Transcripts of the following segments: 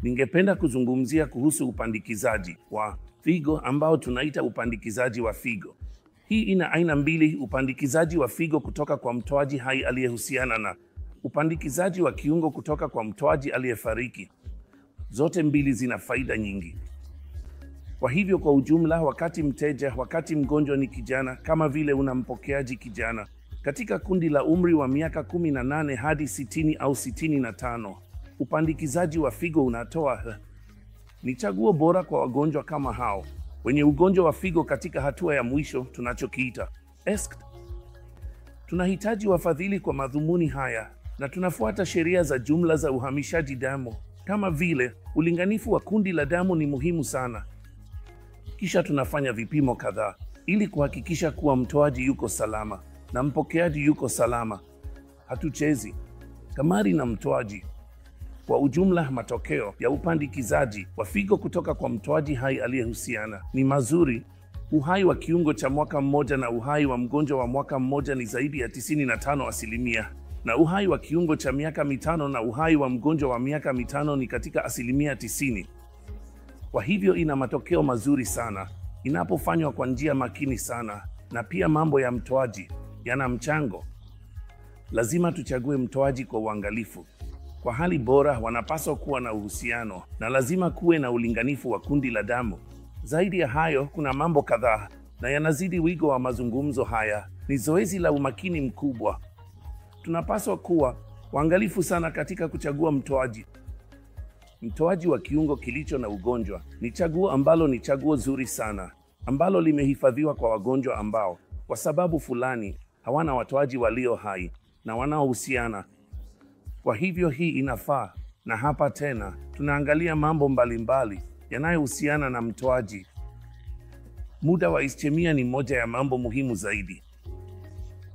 Ningependa kuzungumzia kuhusu upandikizaji wa figo ambao tunaita upandikizaji wa figo. Hii ina aina mbili: upandikizaji wa figo kutoka kwa mtoaji hai aliyehusiana na upandikizaji wa kiungo kutoka kwa mtoaji aliyefariki. Zote mbili zina faida nyingi. Kwa hivyo kwa ujumla, wakati mgonjwa ni kijana, kama vile una mpokeaji kijana katika kundi la umri wa miaka 18 hadi 60 au 65, upandikizaji wa figo unatoa ni chaguo bora kwa wagonjwa kama hao wenye ugonjwa wa figo katika hatua ya mwisho, tunachokiita ESC. Tunahitaji wafadhili kwa madhumuni haya na tunafuata sheria za jumla za uhamishaji damu, kama vile ulinganifu wa kundi la damu ni muhimu sana. Kisha tunafanya vipimo kadhaa ili kuhakikisha kuwa mtoaji yuko salama na mpokeaji yuko salama. Hatuchezi kamari na mtoaji. Kwa ujumla, matokeo ya upandikizaji wa figo kutoka kwa mtoaji hai aliyehusiana ni mazuri. Uhai wa kiungo cha mwaka mmoja na uhai wa mgonjwa wa mwaka mmoja ni zaidi ya 95%, na uhai wa kiungo cha miaka 5 na uhai wa mgonjwa wa miaka 5 ni katika 90%. Kwa hivyo ina matokeo mazuri sana inapofanywa kwa njia makini sana, na pia mambo ya mtoaji yana mchango. Lazima tuchague mtoaji kwa uangalifu. Kwa hali bora, wanapaswa kuwa na uhusiano na lazima kuwe na ulinganifu wa kundi la damu. Zaidi ya hayo, kuna mambo kadhaa na yanazidi wigo wa mazungumzo haya. Ni zoezi la umakini mkubwa. Tunapaswa kuwa waangalifu sana katika kuchagua mtoaji. Mtoaji wa kiungo kilicho na ugonjwa ni chaguo zuri sana ambalo limehifadhiwa kwa wagonjwa ambao kwa sababu fulani hawana watoaji walio hai na wanaohusiana. Kwa hivyo hii inafaa, na hapa tena tunaangalia mambo mbalimbali yanayohusiana na mtoaji. Muda wa ischemia ni moja ya mambo muhimu zaidi.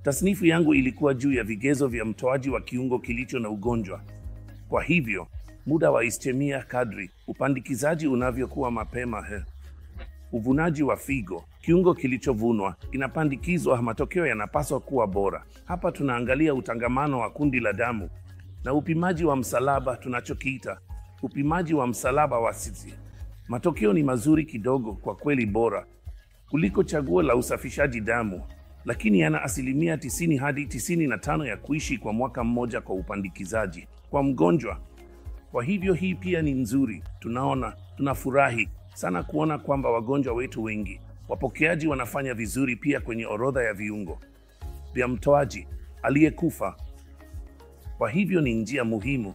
Tasnifu yangu ilikuwa juu ya vigezo vya mtoaji wa kiungo kilicho na ugonjwa. Kwa hivyo muda wa ischemia, kadri upandikizaji unavyokuwa mapema, uvunaji wa figo, kiungo kilichovunwa kinapandikizwa, matokeo yanapaswa kuwa bora. Hapa tunaangalia utangamano wa kundi la damu na upimaji wa msalaba, tunachokiita upimaji wa msalaba wa CT. Matokeo ni mazuri kidogo, kwa kweli bora kuliko chaguo la usafishaji damu, lakini yana 90 hadi 95% ya kuishi kwa mwaka mmoja kwa upandikizaji kwa mgonjwa. Kwa hivyo hii pia ni nzuri. Tunafurahi sana kuona kwamba wagonjwa wetu wengi wapokeaji wanafanya vizuri pia kwenye orodha ya viungo vya mtoaji aliyekufa. Kwa hivyo ni njia muhimu